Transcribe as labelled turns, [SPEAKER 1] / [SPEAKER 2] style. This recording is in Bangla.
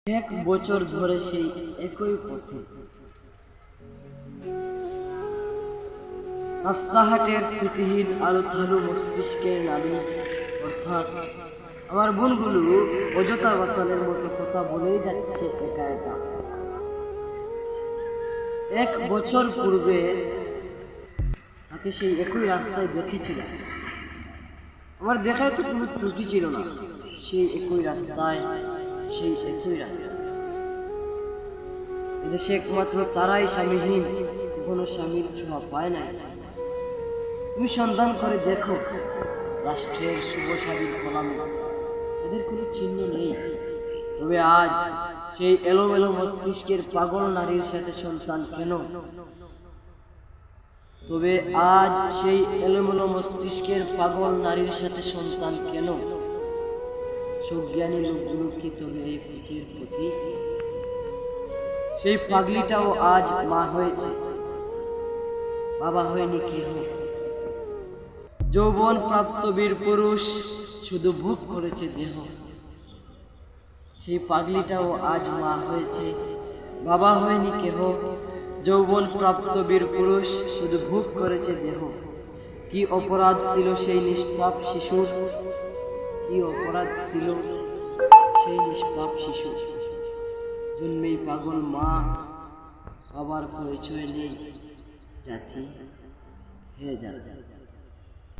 [SPEAKER 1] এক বছর ধরে সেই একই পথে রাস্তাঘাটের স্মৃতিহীন আলো থালু মস্তিষ্কের নারী, অর্থাৎ আমার বোনগুলো অযথা বাসানের মতো কথা বলেই যাচ্ছে একা একা। এক বছর পূর্বে তাকে সেই একই রাস্তায় দেখেছিলাম। আমার দেখায় তো কোনো ত্রুটি ছিল না। সেই একই রাস্তায়, সেই একই রাস্তা। এদেশে একমাত্র তারাই স্বামীহীন, কখনো স্বামীর ছোঁয়া পায় না। তুমি সন্ধান করে দেখো রাষ্ট্রের শুভ স্বাধীন কলামে, এদের কোনো চিহ্ন নেই। তবে আজ সেই এলোমেলো মস্তিষ্কের পাগল নারীর সাথে সন্তান কেন? তবে আজ সেই এলোমেলো মস্তিষ্কের পাগল নারীর সাথে সন্তান কেন? সজ্ঞানী লোকগুলো কি তবে এই পথের প্রতি? সেই পাগলিটাও আজ মা হয়েছে, বাবা হয়নি কেহ। যৌবন প্রাপ্ত বীর পুরুষ শুধু ভোগ করেছে দেহ। সেই পাগলিটাও আজ মা হয়েছে, বাবা হয়নি কেহ। যৌবন প্রাপ্ত বীর পুরুষ শুধু ভোগ করেছে দেহ। কি অপরাধ ছিল সেই নিষ্পাপ শিশুর? কি অপরাধ ছিল সেই নিষ্পাপ শিশু? জন্মেই পাগল মা, বাবার পরিচয় নেই। জাতি হে জাতি।